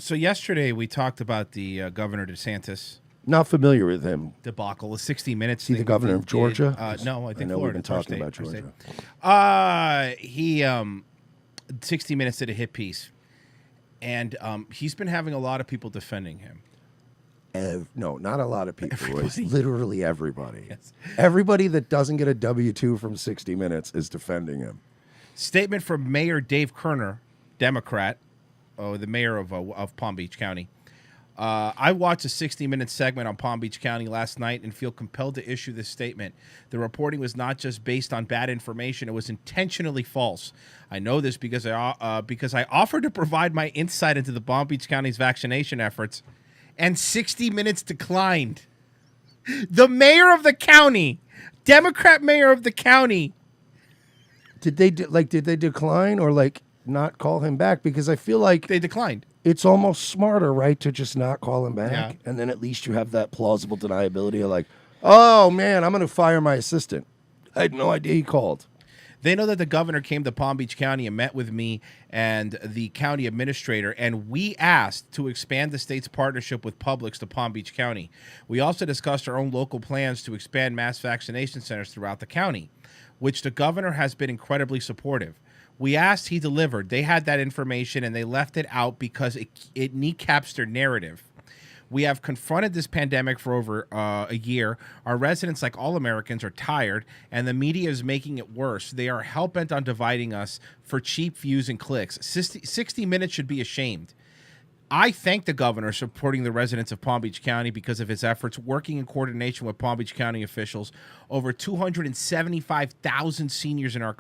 So yesterday we talked about the Governor DeSantis Not familiar with him. debacle, the 60 Minutes. Is he the governor of Georgia? No, I think know Florida. we've been talking about Georgia. He 60 Minutes did a hit piece, and he's been having a lot of people defending him. No, not a lot of people. It's Everybody. literally everybody. Yes. Everybody that doesn't get a W-2 from 60 Minutes is defending him. Statement from Mayor Dave Kerner, Democrat, the mayor of Palm Beach County. I watched a 60-minute segment on Palm Beach County last night and feel compelled to issue this statement. The reporting was not just based on bad information; it was intentionally false. I know this because I offered to provide my insight into the Palm Beach County's vaccination efforts, and 60 Minutes declined. The mayor of the county, Democrat mayor of the county. Did they decline or not call him back? Because I feel like They declined. it's almost smarter, right, to just not call him back, Yeah. and then at least you have that plausible deniability of oh man, I'm going to fire my assistant. I had no idea he called. They know that the governor came to Palm Beach County and met with me and the county administrator, and we asked to expand the state's partnership with Publix to Palm Beach County. We also discussed our own local plans to expand mass vaccination centers throughout the county, which the governor has been incredibly supportive. We asked, he delivered. They had that information, and they left it out because it kneecaps their narrative. We have confronted this pandemic for over a year. Our residents, like all Americans, are tired, and the media is making it worse. They are hell-bent on dividing us for cheap views and clicks. 60 Minutes should be ashamed. I thank the governor supporting the residents of Palm Beach County because of his efforts, working in coordination with Palm Beach County officials. Over 275,000 seniors in our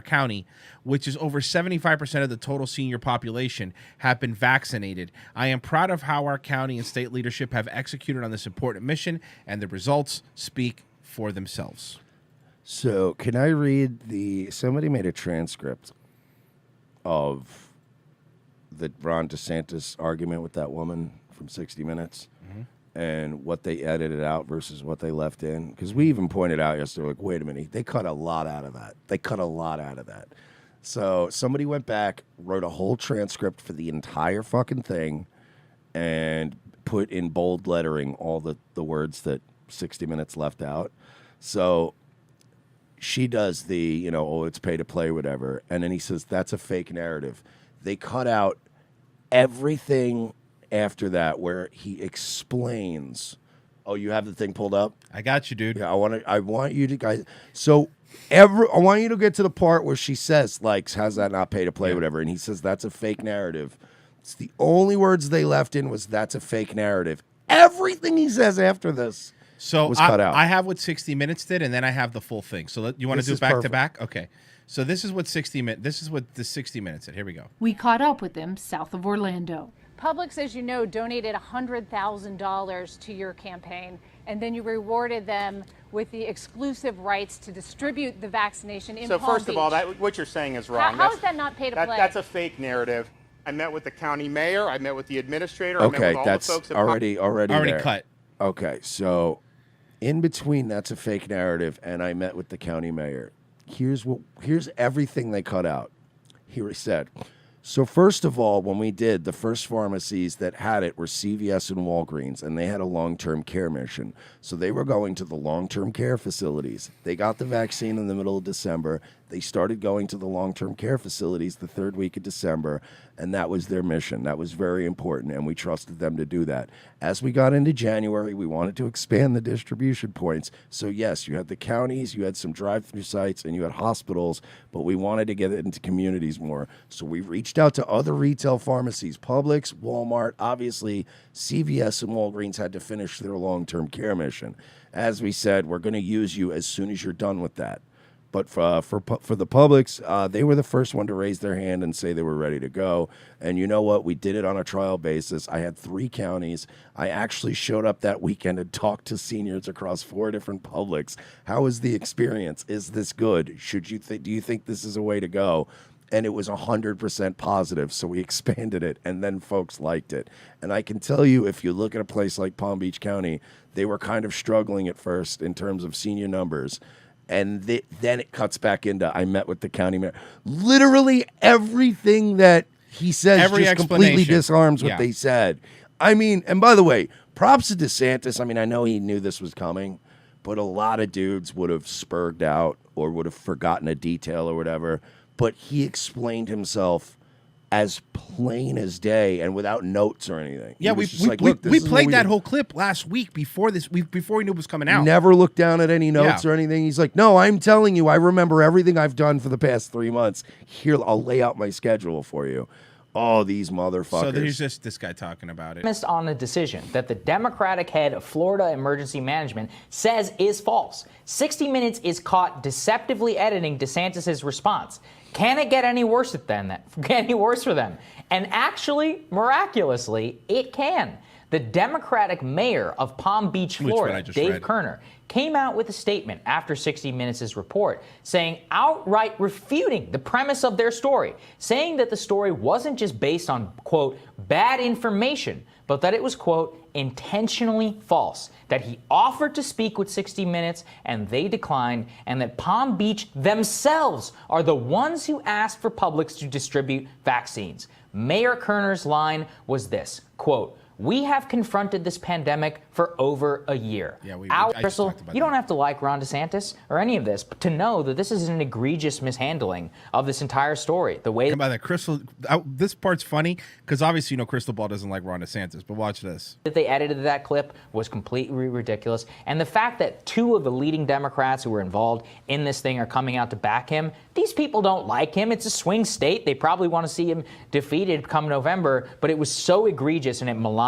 county, which is over 75% of the total senior population, have been vaccinated. I am proud of how our county and state leadership have executed on this important mission, and the results speak for themselves. So can I read somebody made a transcript of the Ron DeSantis argument with that woman from 60 Minutes and what they edited out versus what they left in. Because we even pointed out yesterday, wait a minute, they cut a lot out of that. So somebody went back, wrote a whole transcript for the entire fucking thing and put in bold lettering all the words that 60 Minutes left out. So she does the, it's pay to play, whatever. And then he says, that's a fake narrative. They cut out everything after that where he explains. Oh, you have the thing pulled up? I got you, dude. Yeah, I want you to guys. So I want you to get to the part where she says, how's that not pay to play, whatever. And he says, that's a fake narrative. It's the only words they left in was that's a fake narrative. Everything he says after this was cut out. I have what 60 Minutes did, and then I have the full thing. So you want to do it back to back? Okay. So this is what the 60 Minutes did. Here we go. We caught up with them south of Orlando. Publix, as you know, donated $100,000 to your campaign, and then you rewarded them with the exclusive rights to distribute the vaccination in Palm Beach. So first of all, what you're saying is wrong. How is that not pay to play? That's a fake narrative. I met with the county mayor. I met with the administrator. Okay, I met with all that's the folks at already there. Cut. Okay, so in between that's a fake narrative and I met with the county mayor. Here's everything they cut out. Here he said. So first of all, when we did, the first pharmacies that had it were CVS and Walgreens, and they had a long-term care mission. So they were going to the long-term care facilities. They got the vaccine in the middle of December. They started going to the long-term care facilities the third week of December, and that was their mission. That was very important, and we trusted them to do that. As we got into January, we wanted to expand the distribution points. So yes, you had the counties, you had some drive-through sites, and you had hospitals, but we wanted to get it into communities more. So we reached out to other retail pharmacies, Publix, Walmart, obviously CVS and Walgreens had to finish their long-term care mission. As we said, we're going to use you as soon as you're done with that. But for the Publix, they were the first one to raise their hand and say they were ready to go. And you know what? We did it on a trial basis. I had 3 counties. I actually showed up that weekend and talked to seniors across 4 different Publix. How was the experience? Is this good? Do you think this is a way to go? And it was 100% positive, so we expanded it, and then folks liked it. And I can tell you, if you look at a place like Palm Beach County, they were kind of struggling at first in terms of senior numbers. And then it cuts back into, I met with the county mayor. Literally everything that he says Every just completely explanation. disarms what Yeah. they said. I mean, and by the way, props to DeSantis. I mean, I know he knew this was coming, but a lot of dudes would have spurred out or would have forgotten a detail or whatever. But he explained himself as plain as day and without notes or anything. Yeah, He we was just like, "Look, this we is what played we that did." whole clip last week before before he knew it was coming out. Never looked down at any notes Yeah. or anything. He's like, no, I'm telling you, I remember everything I've done for the past 3 months. Here, I'll lay out my schedule for you. Oh, these motherfuckers. So there's just this guy talking about it. On the decision that the Democratic head of Florida Emergency Management says is false. 60 Minutes is caught deceptively editing DeSantis' response. Can it get any worse than that? Get any worse for them? And actually, miraculously, it can. The Democratic mayor of Palm Beach, Which one Florida, I just Dave read. Kerner, came out with a statement after 60 Minutes' report saying, outright refuting the premise of their story, saying that the story wasn't just based on, quote, bad information, but that it was, quote, intentionally false, that he offered to speak with 60 Minutes and they declined, and that Palm Beach themselves are the ones who asked for Publix to distribute vaccines. Mayor Kerner's line was this, quote, we have confronted this pandemic for over a year. Yeah, Our I just Crystal, talked about you that. don't have to like Ron DeSantis or any of this to know that this is an egregious mishandling of this entire story. The way And by the Crystal, this part's funny because obviously Crystal Ball doesn't like Ron DeSantis, but watch this. that they edited that clip was completely ridiculous. And the fact that two of the leading Democrats who were involved in this thing are coming out to back him, these people don't like him. It's a swing state. They probably want to see him defeated come November, but it was so egregious and it maligned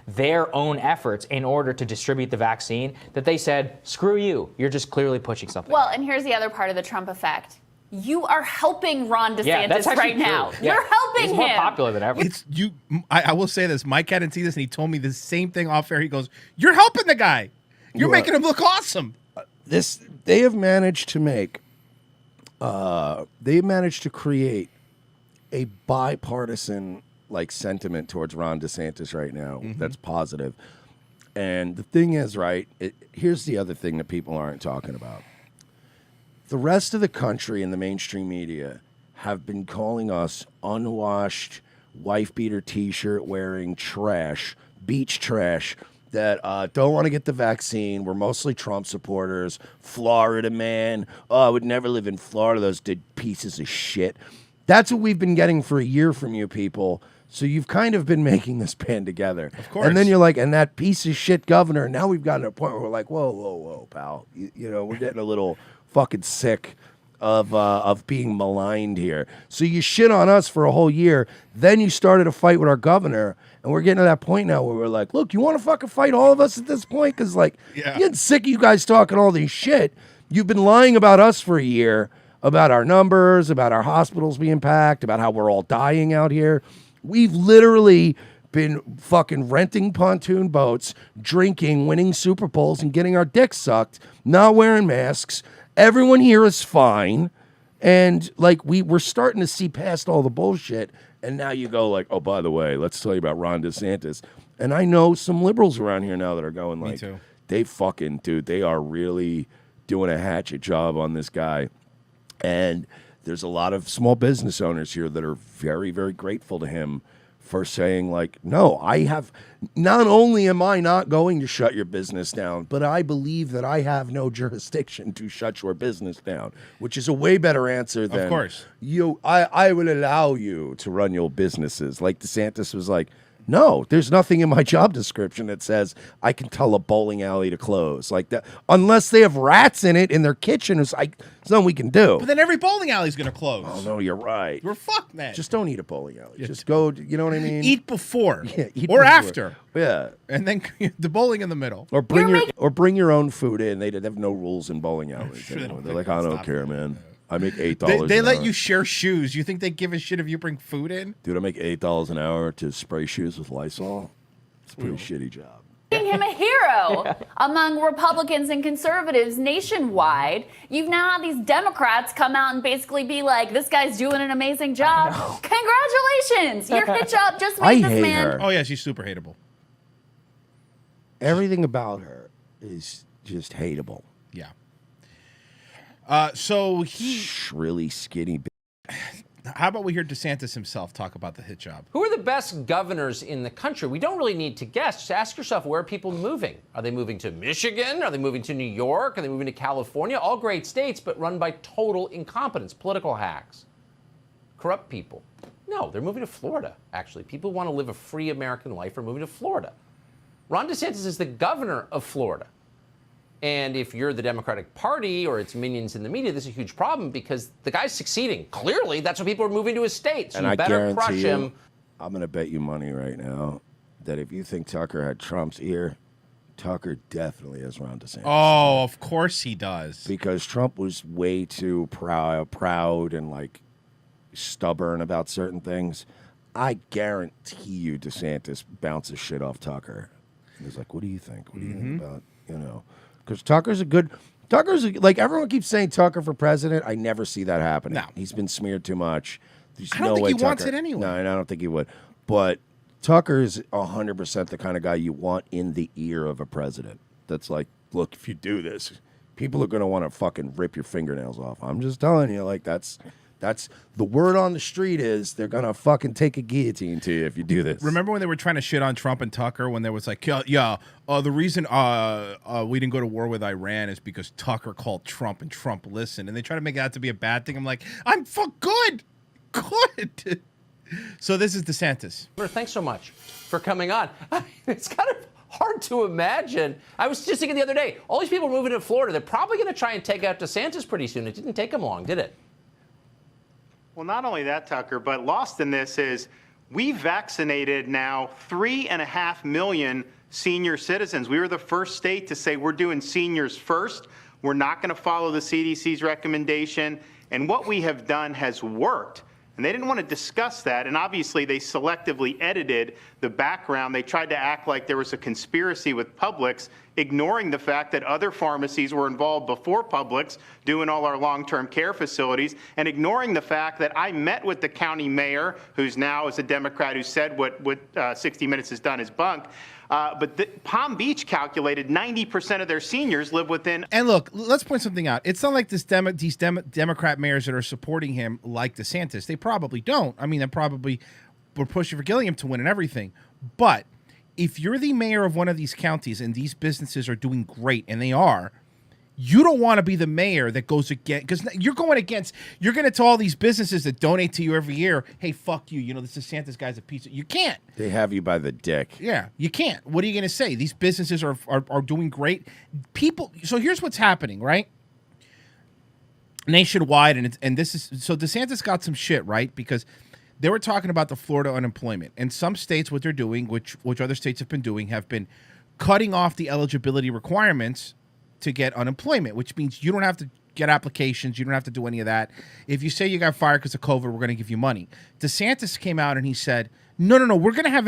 their own efforts in order to distribute the vaccine that they said, screw you. You're just clearly pushing something. Well, and here's the other part of the Trump effect. You are helping Ron Yeah, that's DeSantis actually right now. true. Yeah. You're helping He's him. more popular than ever. It's you. I will say this. Mike hadn't seen this, and he told me the same thing off air. He goes, "You're helping the guy. You're making him look awesome." They have managed to make, they managed to create a bipartisan like sentiment towards Ron DeSantis right now. That's positive. And the thing is, right, here's the other thing that people aren't talking about. The rest of the country and the mainstream media have been calling us unwashed, wife beater T-shirt wearing trash, beach trash that don't want to get the vaccine. We're mostly Trump supporters. Florida man. Oh, I would never live in Florida. Those pieces of shit. That's what we've been getting for a year from you people. So you've kind of been making this band together. Of course. And then you're like, and that piece of shit governor. Now we've gotten to a point where we're like, whoa, pal. You know, we're getting a little fucking sick of being maligned here. So you shit on us for a whole year. Then you started a fight with our governor. And we're getting to that point now where we're like, look, you want to fucking fight all of us at this point? Because, like, Yeah. getting sick of you guys talking all this shit. You've been lying about us for a year, about our numbers, about our hospitals being packed, about how we're all dying out here. We've literally been fucking renting pontoon boats, drinking, winning Super Bowls, and getting our dicks sucked, not wearing masks. Everyone here is fine. And like we're starting to see past all the bullshit. And now you go like, oh, by the way, let's tell you about Ron DeSantis. And I know some liberals around here now that are going like, too. they fucking, dude, they are really doing a hatchet job on this guy. And there's a lot of small business owners here that are very, very grateful to him for saying, like, no, I have, not only am I not going to shut your business down, but I believe that I have no jurisdiction to shut your business down, which is a way better answer than, Of course. I will allow you to run your businesses. Like DeSantis was like, no, there's nothing in my job description that says I can tell a bowling alley to close like that. Unless they have rats in it in their kitchen, it's like, there's nothing we can do. But then every bowling alley's gonna close. Oh, no, you're right. We're fucked, man. Just don't eat a bowling alley. Just go, you know what I mean? eat before, Yeah, eat or before. after, Yeah. and then the bowling in the middle. Or bring your own food in. They have no rules in bowling alleys. Sure they anymore. don't They're think like, I they'll don't stop care, it. man. I make $8 They an let hour. you share shoes. You think they give a shit if you bring food in? Dude, I make $8 an hour to spray shoes with Lysol. It's a pretty shitty job. Making him a hero among Republicans and conservatives nationwide. You've now had these Democrats come out and basically be like, this guy's doing an amazing job. Congratulations. Your hit job just I made this hate man. her. Oh yeah, she's super hateable. Everything about her is just hateable. Yeah. So he Shrilly skinny. How about we hear DeSantis himself talk about the hit job? Who are the best governors in the country? We don't really need to guess. Just ask yourself, where are people moving? Are they moving to Michigan? Are they moving to New York? Are they moving to California? All great states, but run by total incompetence, political hacks, corrupt people. No, they're moving to Florida, actually. People who want to live a free American life are moving to Florida. Ron DeSantis is the governor of Florida. And if you're the Democratic Party or its minions in the media, this is a huge problem because the guy's succeeding. Clearly, that's why people are moving to his state. So And you I better crush guarantee him. you, I'm going to bet you money right now that if you think Tucker had Trump's ear, Tucker definitely has Ron DeSantis. Oh, of course he does. Because Trump was way too proud and like stubborn about certain things. I guarantee you DeSantis bounces shit off Tucker. He's like, what do you think? What do you think about, because Tucker's like, everyone keeps saying Tucker for president. I never see that happening. No. He's been smeared too much. There's I don't no think way he wants Tucker- it anyway. No, and I don't think he would. But Tucker is 100% the kind of guy you want in the ear of a president. That's like, look, if you do this, people are going to want to fucking rip your fingernails off. I'm just telling you, like, that's the word on the street is they're going to fucking take a guillotine to you if you do this. Remember when they were trying to shit on Trump and Tucker when there was like, the reason we didn't go to war with Iran is because Tucker called Trump and Trump listened, and they try to make that to be a bad thing. I'm like, I'm good. So this is DeSantis. Thanks so much for coming on. It's kind of hard to imagine. I was just thinking the other day, all these people moving to Florida, they're probably going to try and take out DeSantis pretty soon. It didn't take them long, did it? Well, not only that, Tucker, but lost in this is we vaccinated now 3.5 million senior citizens. We were the first state to say we're doing seniors first. We're not going to follow the CDC's recommendation. And what we have done has worked. And they didn't want to discuss that. And obviously, they selectively edited the background. They tried to act like there was a conspiracy with Publix, ignoring the fact that other pharmacies were involved before Publix, doing all our long-term care facilities, and ignoring the fact that I met with the county mayor, who's now is a Democrat who said what 60 Minutes has done is bunk. But Palm Beach calculated 90% of their seniors live within. And look, let's point something out. It's not like these Democrat mayors that are supporting him like DeSantis. They probably don't. I mean, they probably were pushing for Gilliam to win and everything. But if you're the mayor of one of these counties and these businesses are doing great, and they are, you don't want to be the mayor that goes against, because you're going to tell all these businesses that donate to you every year, hey, fuck you, this DeSantis guy's a piece of, you can't. They have you by the dick. Yeah, you can't. What are you going to say? These businesses are doing great. People, so here's what's happening, right? Nationwide, and this is, so DeSantis got some shit, right? Because they were talking about the Florida unemployment. And some states, what they're doing, which other states have been cutting off the eligibility requirements to get unemployment, which means you don't have to get applications. You don't have to do any of that. If you say you got fired because of COVID, we're going to give you money. DeSantis came out and he said, no, we're going to have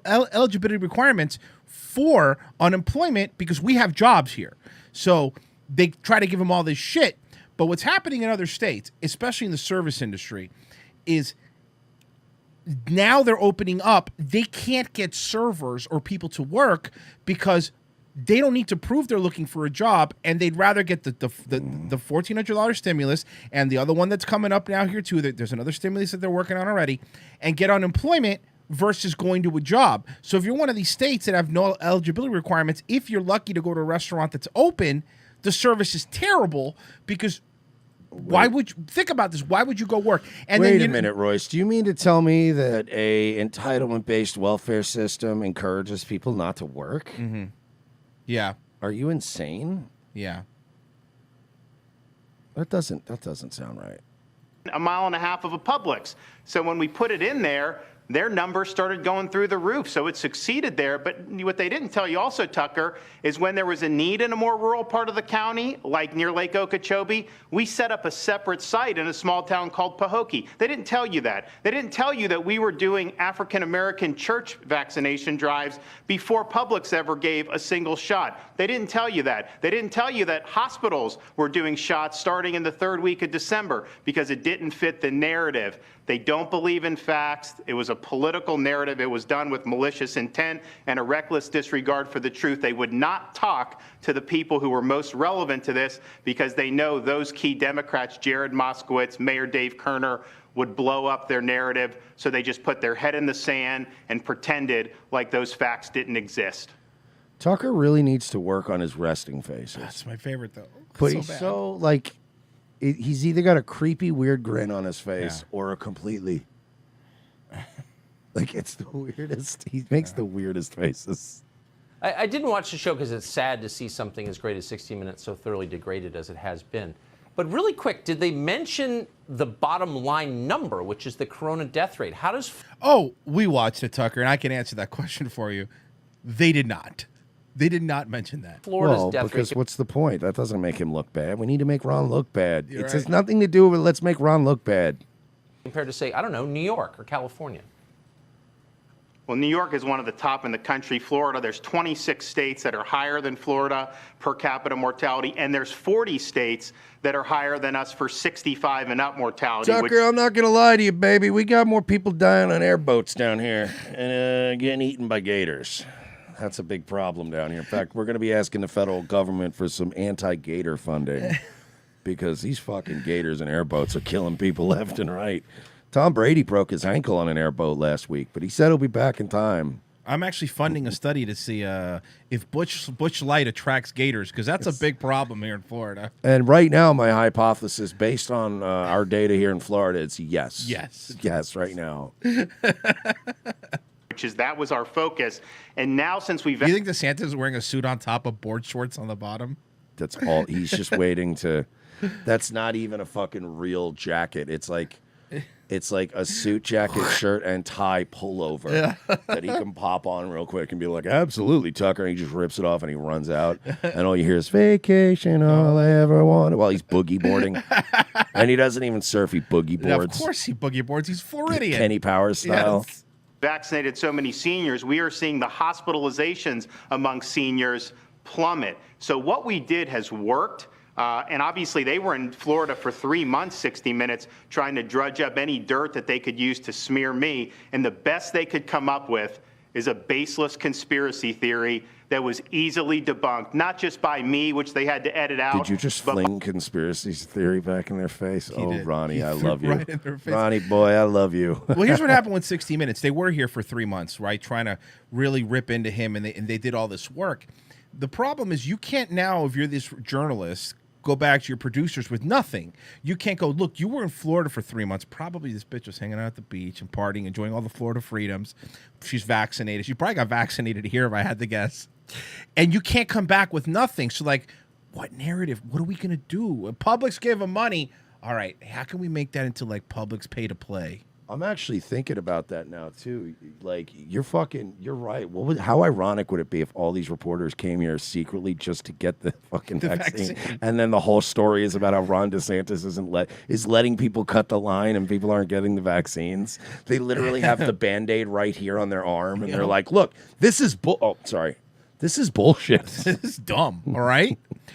eligibility requirements for unemployment because we have jobs here. So they try to give him all this shit. But what's happening in other states, especially in the service industry, is now they're opening up. They can't get servers or people to work because they don't need to prove they're looking for a job, and they'd rather get the $1,400 stimulus and the other one that's coming up now here too. There's another stimulus that they're working on already, and get unemployment versus going to a job. So if you're one of these states that have no eligibility requirements, if you're lucky to go to a restaurant that's open, the service is terrible because why would you think about this? Why would you go work? And Wait then a minute, Royce. Do you mean to tell me that a entitlement-based welfare system encourages people not to work? Mm-hmm. Yeah. Are you insane? Yeah. That doesn't sound right. A mile and a half of a Publix. So when we put it in there, their numbers started going through the roof. So it succeeded there. But what they didn't tell you also, Tucker, is when there was a need in a more rural part of the county, like near Lake Okeechobee, we set up a separate site in a small town called Pahokee. They didn't tell you that. They didn't tell you that we were doing African-American church vaccination drives before Publix ever gave a single shot. They didn't tell you that. They didn't tell you that hospitals were doing shots starting in the third week of December because it didn't fit the narrative. They don't believe in facts. It was a political narrative. It was done with malicious intent and a reckless disregard for the truth. They would not talk to the people who were most relevant to this because they know those key Democrats, Jared Moskowitz, Mayor Dave Kerner, would blow up their narrative. So they just put their head in the sand and pretended like those facts didn't exist. Tucker really needs to work on his resting faces. That's my favorite, though. But So he's bad. so, like, he's either got a creepy, weird grin on his face or a completely... Like, it's the weirdest. He makes the weirdest faces. I didn't watch the show because it's sad to see something as great as 60 Minutes so thoroughly degraded as it has been. But really quick, did they mention the bottom line number, which is the corona death rate? How does... Oh, we watched it, Tucker, and I can answer that question for you. They did not. They did not mention that. Florida's Well, death because rate... what's the point? That doesn't make him look bad. We need to make Ron look bad. You're It has right. nothing to do with let's make Ron look bad. compared to, say, I don't know, New York or California? Well, New York is one of the top in the country. Florida, there's 26 states that are higher than Florida per capita mortality, and there's 40 states that are higher than us for 65 and up mortality. Tucker, I'm not going to lie to you, baby. We got more people dying on airboats down here and getting eaten by gators. That's a big problem down here. In fact, we're going to be asking the federal government for some anti-gator funding because these fucking gators and airboats are killing people left and right. Tom Brady broke his ankle on an airboat last week, but he said he'll be back in time. I'm actually funding a study to see if Bush Light attracts gators, because that's a big problem here in Florida. And right now, my hypothesis, based on our data here in Florida, is yes. Yes. Yes, right now. Which is that was our focus. And now since we've... Do you think DeSantis is wearing a suit on top of board shorts on the bottom? That's all. He's just waiting to... That's not even a fucking real jacket. It's like a suit jacket, shirt, and tie pullover that he can pop on real quick and be like, absolutely, Tucker. And he just rips it off and he runs out. And all you hear is vacation, all I ever wanted, while he's boogie boarding. And he doesn't even surf, he boogie Yeah, boards. of course he boogie boards. He's Floridian. Kenny Powers style. Yes. vaccinated so many seniors, we are seeing the hospitalizations among seniors plummet. So what we did has worked. And obviously, they were in Florida for 3 months, 60 Minutes, trying to drudge up any dirt that they could use to smear me. And the best they could come up with is a baseless conspiracy theory that was easily debunked, not just by me, which they had to edit out. Did you just fling conspiracy theory back in their face? Oh, did. Ronnie, He I threw love you. right in their face. Ronnie, boy, I love you. Well, here's what happened with 60 Minutes. They were here for 3 months, right, trying to really rip into him, and they did all this work. The problem is you can't now, if you're this journalist, go back to your producers with nothing. You can't go, look, you were in Florida for 3 months. Probably this bitch was hanging out at the beach and partying, enjoying all the Florida freedoms. She's vaccinated. She probably got vaccinated here, if I had to guess. And you can't come back with nothing. So, like, what narrative? What are we going to do? Publix gave him money. All right, how can we make that into, like, Publix pay to play? I'm actually thinking about that now too. Like you're right. How ironic would it be if all these reporters came here secretly just to get the fucking vaccine, and then the whole story is about how Ron DeSantis is letting people cut the line and people aren't getting the vaccines. They literally have the Band-Aid right here on their arm, and they're like, "Look, this is this is bullshit. This is dumb." All right.